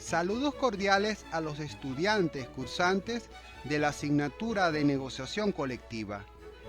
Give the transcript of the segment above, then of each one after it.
Saludos cordiales a los estudiantes cursantes de la asignatura de negociación colectiva.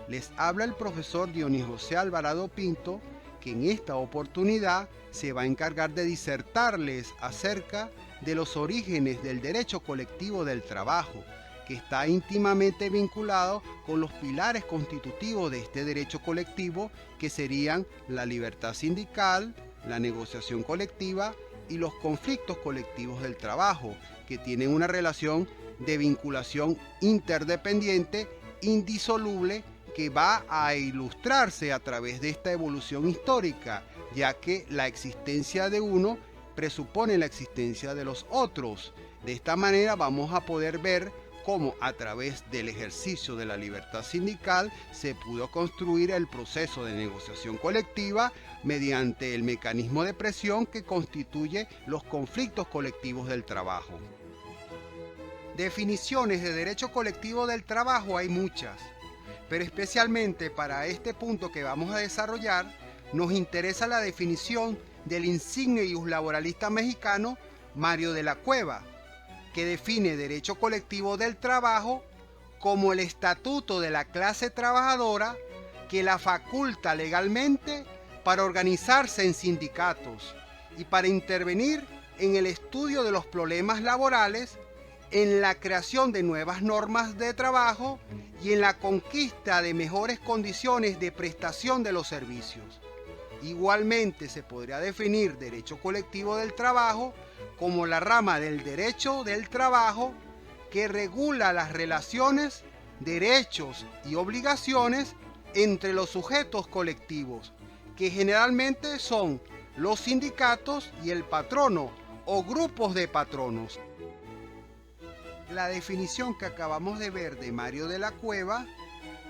Les habla el profesor Dionis José Alvarado Pinto, que en esta oportunidad se va a encargar de disertarles acerca de los orígenes del derecho colectivo del trabajo, que está íntimamente vinculado con los pilares constitutivos de este derecho colectivo, que serían la libertad sindical, la negociación colectiva y los conflictos colectivos del trabajo, que tienen una relación de vinculación interdependiente, indisoluble, que va a ilustrarse a través de esta evolución histórica, ya que la existencia de uno presupone la existencia de los otros. De esta manera vamos a poder ver cómo a través del ejercicio de la libertad sindical se pudo construir el proceso de negociación colectiva mediante el mecanismo de presión que constituye los conflictos colectivos del trabajo. Definiciones de derecho colectivo del trabajo hay muchas, pero especialmente para este punto que vamos a desarrollar, nos interesa la definición del insigne iuslaboralista mexicano Mario de la Cueva, que define derecho colectivo del trabajo como el estatuto de la clase trabajadora que la faculta legalmente para organizarse en sindicatos y para intervenir en el estudio de los problemas laborales, en la creación de nuevas normas de trabajo y en la conquista de mejores condiciones de prestación de los servicios. Igualmente se podría definir derecho colectivo del trabajo como la rama del derecho del trabajo que regula las relaciones, derechos y obligaciones entre los sujetos colectivos, que generalmente son los sindicatos y el patrono o grupos de patronos. La definición que acabamos de ver de Mario de la Cueva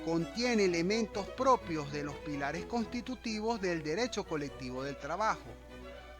contiene elementos propios de los pilares constitutivos del derecho colectivo del trabajo,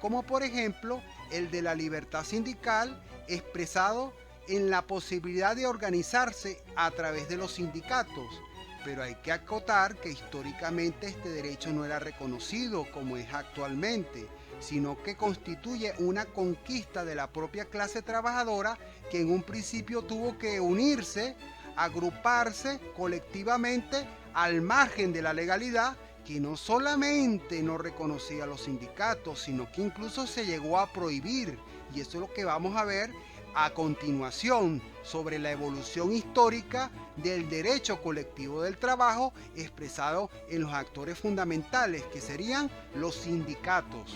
como por ejemplo el de la libertad sindical expresado en la posibilidad de organizarse a través de los sindicatos, pero hay que acotar que históricamente este derecho no era reconocido como es actualmente, sino que constituye una conquista de la propia clase trabajadora que en un principio tuvo que unirse, agruparse colectivamente al margen de la legalidad, que no solamente no reconocía a los sindicatos, sino que incluso se llegó a prohibir. Y eso es lo que vamos a ver a continuación sobre la evolución histórica del derecho colectivo del trabajo expresado en los actores fundamentales, que serían los sindicatos.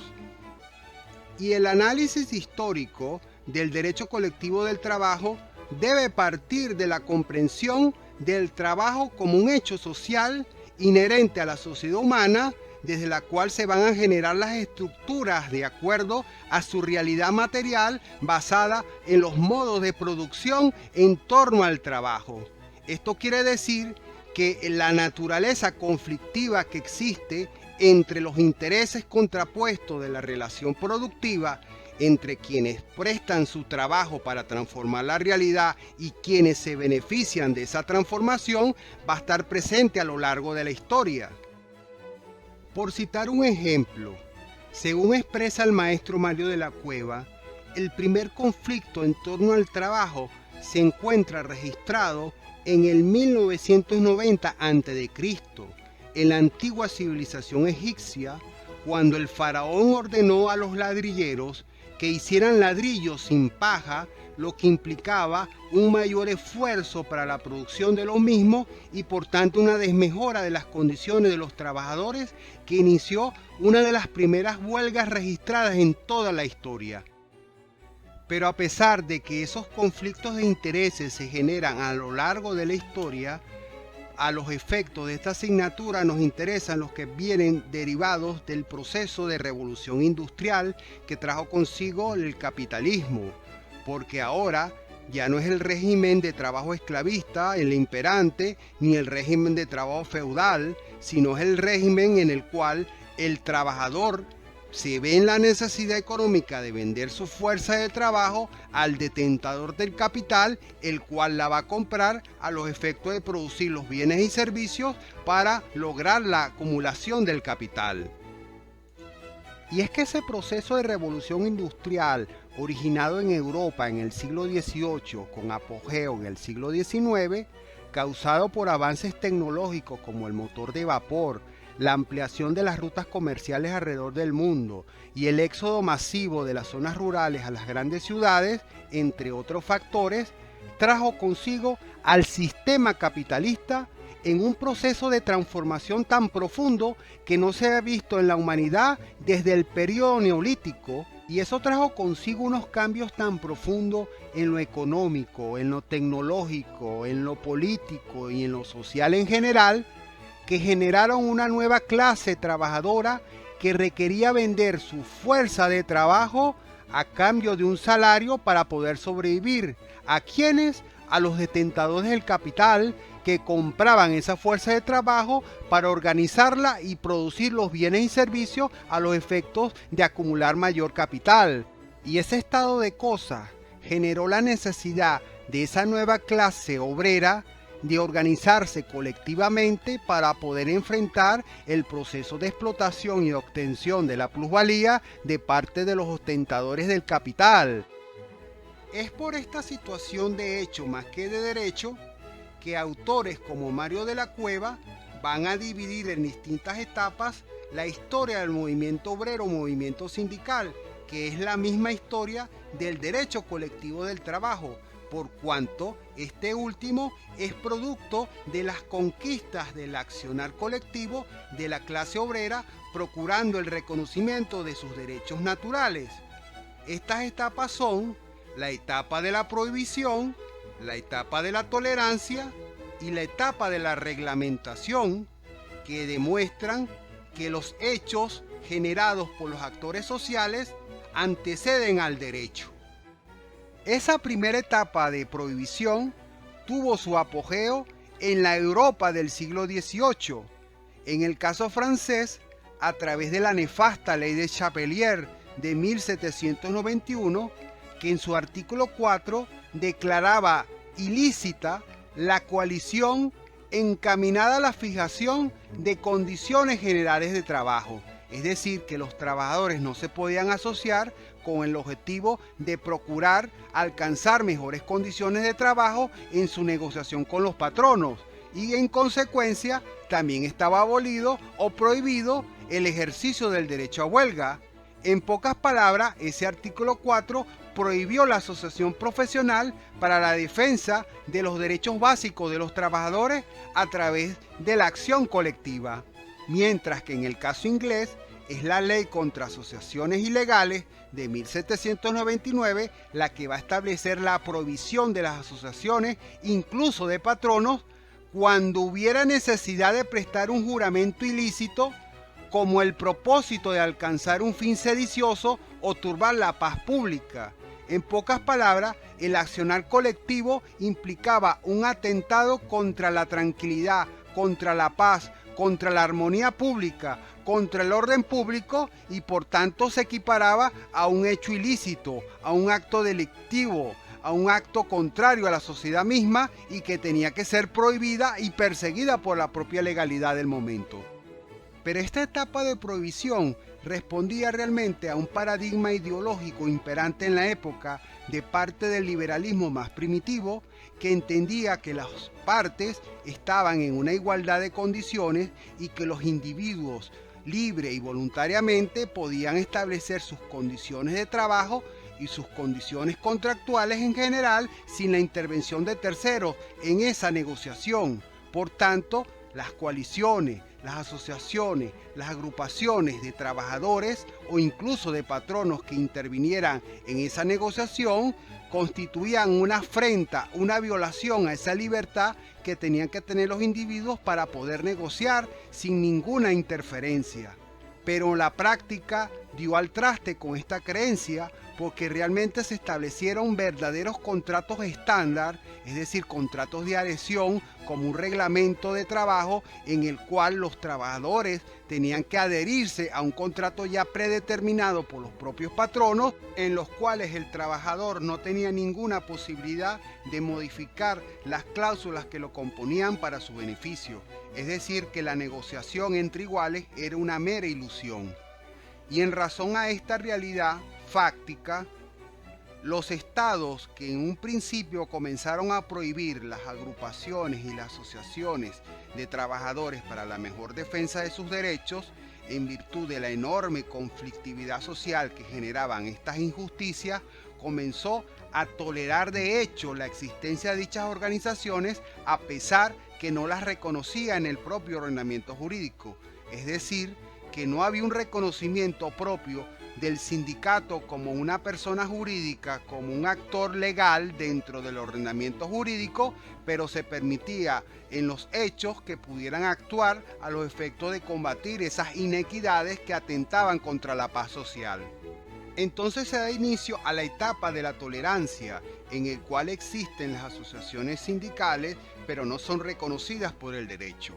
Y el análisis histórico del derecho colectivo del trabajo debe partir de la comprensión del trabajo como un hecho social inherente a la sociedad humana, desde la cual se van a generar las estructuras de acuerdo a su realidad material basada en los modos de producción en torno al trabajo. Esto quiere decir que la naturaleza conflictiva que existe entre los intereses contrapuestos de la relación productiva entre quienes prestan su trabajo para transformar la realidad y quienes se benefician de esa transformación va a estar presente a lo largo de la historia. Por citar un ejemplo, según expresa el maestro Mario de la Cueva, el primer conflicto en torno al trabajo se encuentra registrado en el 1990 a.C., en la antigua civilización egipcia, cuando el faraón ordenó a los ladrilleros que hicieran ladrillos sin paja, lo que implicaba un mayor esfuerzo para la producción de los mismos y por tanto una desmejora de las condiciones de los trabajadores, que inició una de las primeras huelgas registradas en toda la historia. Pero a pesar de que esos conflictos de intereses se generan a lo largo de la historia, a los efectos de esta asignatura nos interesan los que vienen derivados del proceso de revolución industrial que trajo consigo el capitalismo, porque ahora ya no es el régimen de trabajo esclavista el imperante, ni el régimen de trabajo feudal, sino es el régimen en el cual el trabajador se ve en la necesidad económica de vender su fuerza de trabajo al detentador del capital, el cual la va a comprar a los efectos de producir los bienes y servicios para lograr la acumulación del capital. Y es que ese proceso de revolución industrial originado en Europa en el siglo XVIII con apogeo en el siglo XIX, causado por avances tecnológicos como el motor de vapor, la ampliación de las rutas comerciales alrededor del mundo y el éxodo masivo de las zonas rurales a las grandes ciudades, entre otros factores, trajo consigo al sistema capitalista en un proceso de transformación tan profundo que no se ha visto en la humanidad desde el periodo neolítico, y eso trajo consigo unos cambios tan profundos en lo económico, en lo tecnológico, en lo político y en lo social en general, que generaron una nueva clase trabajadora que requería vender su fuerza de trabajo a cambio de un salario para poder sobrevivir. ¿A quiénes? A los detentadores del capital, que compraban esa fuerza de trabajo para organizarla y producir los bienes y servicios a los efectos de acumular mayor capital. Y ese estado de cosas generó la necesidad de esa nueva clase obrera de organizarse colectivamente para poder enfrentar el proceso de explotación y obtención de la plusvalía de parte de los ostentadores del capital. Es por esta situación de hecho más que de derecho que autores como Mario de la Cueva van a dividir en distintas etapas la historia del movimiento obrero o movimiento sindical, que es la misma historia del derecho colectivo del trabajo, por cuanto este último es producto de las conquistas del accionar colectivo de la clase obrera, procurando el reconocimiento de sus derechos naturales. Estas etapas son la etapa de la prohibición, la etapa de la tolerancia y la etapa de la reglamentación, que demuestran que los hechos generados por los actores sociales anteceden al derecho. Esa primera etapa de prohibición tuvo su apogeo en la Europa del siglo XVIII, en el caso francés, a través de la nefasta ley de Chapelier de 1791, que en su artículo 4 declaraba ilícita la coalición encaminada a la fijación de condiciones generales de trabajo, es decir, que los trabajadores no se podían asociar con el objetivo de procurar alcanzar mejores condiciones de trabajo en su negociación con los patronos, y en consecuencia también estaba abolido o prohibido el ejercicio del derecho a huelga. En pocas palabras, ese artículo 4 prohibió la asociación profesional para la defensa de los derechos básicos de los trabajadores a través de la acción colectiva, mientras que en el caso inglés es la ley contra asociaciones ilegales de 1799 la que va a establecer la prohibición de las asociaciones, incluso de patronos, cuando hubiera necesidad de prestar un juramento ilícito como el propósito de alcanzar un fin sedicioso o turbar la paz pública. En pocas palabras, el accionar colectivo implicaba un atentado contra la tranquilidad, contra la paz, contra la armonía pública, contra el orden público, y por tanto se equiparaba a un hecho ilícito, a un acto delictivo, a un acto contrario a la sociedad misma y que tenía que ser prohibida y perseguida por la propia legalidad del momento. Pero esta etapa de prohibición respondía realmente a un paradigma ideológico imperante en la época de parte del liberalismo más primitivo, que entendía que las partes estaban en una igualdad de condiciones y que los individuos libre y voluntariamente podían establecer sus condiciones de trabajo y sus condiciones contractuales en general sin la intervención de terceros en esa negociación. Por tanto, las coaliciones, las asociaciones, las agrupaciones de trabajadores o incluso de patronos que intervinieran en esa negociación constituían una afrenta, una violación a esa libertad que tenían que tener los individuos para poder negociar sin ninguna interferencia. Pero la práctica dio al traste con esta creencia, porque realmente se establecieron verdaderos contratos estándar, es decir, contratos de adhesión, como un reglamento de trabajo en el cual los trabajadores tenían que adherirse a un contrato ya predeterminado por los propios patronos, en los cuales el trabajador no tenía ninguna posibilidad de modificar las cláusulas que lo componían para su beneficio. Es decir, que la negociación entre iguales era una mera ilusión. Y en razón a esta realidad fáctica, Los estados que en un principio comenzaron a prohibir las agrupaciones y las asociaciones de trabajadores para la mejor defensa de sus derechos, en virtud de la enorme conflictividad social que generaban estas injusticias, comenzó a tolerar de hecho la existencia de dichas organizaciones a pesar que no las reconocía en el propio ordenamiento jurídico, es decir, que no había un reconocimiento propio del sindicato como una persona jurídica, como un actor legal dentro del ordenamiento jurídico, pero se permitía en los hechos que pudieran actuar a los efectos de combatir esas inequidades que atentaban contra la paz social. Entonces se da inicio a la etapa de la tolerancia, en el cual existen las asociaciones sindicales, pero no son reconocidas por el derecho.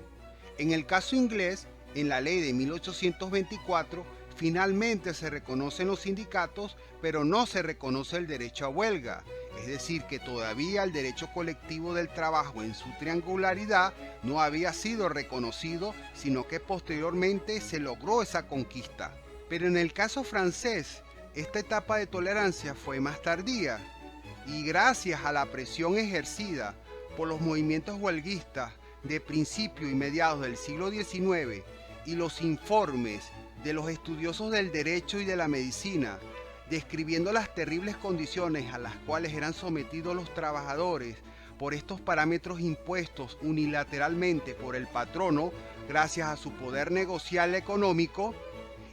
En el caso inglés, en la ley de 1824, finalmente se reconocen los sindicatos, pero no se reconoce el derecho a huelga. Es decir, que todavía el derecho colectivo del trabajo en su triangularidad no había sido reconocido, sino que posteriormente se logró esa conquista. Pero en el caso francés, esta etapa de tolerancia fue más tardía, y gracias a la presión ejercida por los movimientos huelguistas de principio y mediados del siglo XIX y los informes de los estudiosos del derecho y de la medicina, describiendo las terribles condiciones a las cuales eran sometidos los trabajadores por estos parámetros impuestos unilateralmente por el patrono gracias a su poder negocial económico,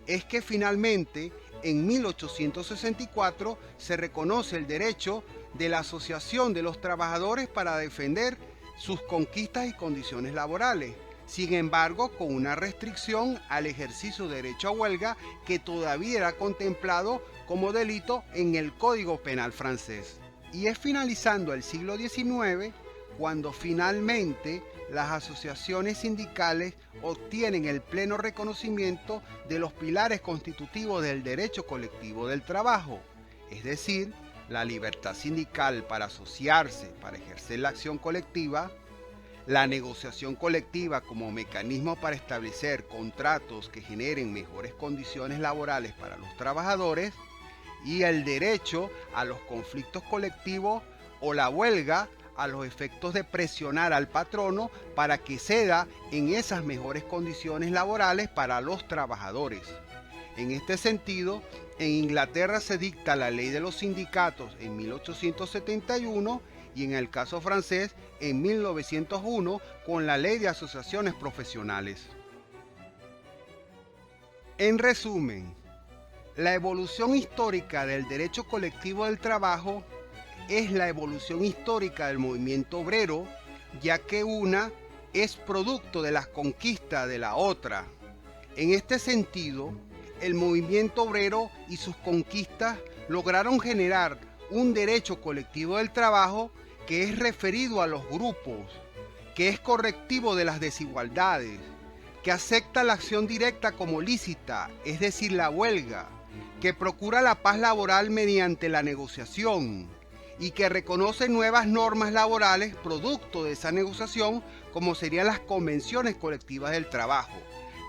es que finalmente en 1864 se reconoce el derecho de la Asociación de los Trabajadores para defender sus conquistas y condiciones laborales. Sin embargo, con una restricción al ejercicio de derecho a huelga que todavía era contemplado como delito en el Código Penal francés. Y es finalizando el siglo XIX cuando finalmente las asociaciones sindicales obtienen el pleno reconocimiento de los pilares constitutivos del derecho colectivo del trabajo, es decir, la libertad sindical para asociarse, para ejercer la acción colectiva, la negociación colectiva como mecanismo para establecer contratos que generen mejores condiciones laborales para los trabajadores y el derecho a los conflictos colectivos o la huelga a los efectos de presionar al patrono para que ceda en esas mejores condiciones laborales para los trabajadores. En este sentido, en Inglaterra se dicta la ley de los sindicatos en 1871 y en el caso francés en 1901 con la ley de asociaciones profesionales. En resumen, la evolución histórica del derecho colectivo del trabajo es la evolución histórica del movimiento obrero, ya que una es producto de las conquistas de la otra. En este sentido, el movimiento obrero y sus conquistas lograron generar un derecho colectivo del trabajo que es referido a los grupos, que es correctivo de las desigualdades, que acepta la acción directa como lícita, es decir, la huelga, que procura la paz laboral mediante la negociación y que reconoce nuevas normas laborales producto de esa negociación, como serían las convenciones colectivas del trabajo,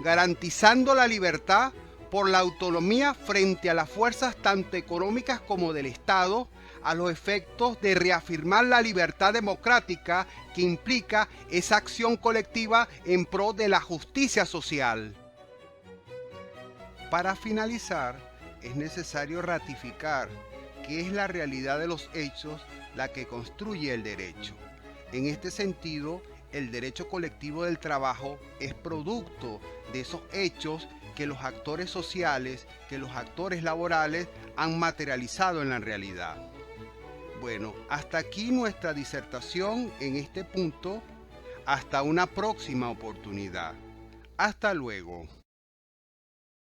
garantizando la libertad por la autonomía frente a las fuerzas tanto económicas como del Estado, a los efectos de reafirmar la libertad democrática que implica esa acción colectiva en pro de la justicia social. Para finalizar, es necesario ratificar que es la realidad de los hechos la que construye el derecho. En este sentido, el derecho colectivo del trabajo es producto de esos hechos que los actores sociales, que los actores laborales han materializado en la realidad. Bueno, hasta aquí nuestra disertación en este punto. Hasta una próxima oportunidad. Hasta luego.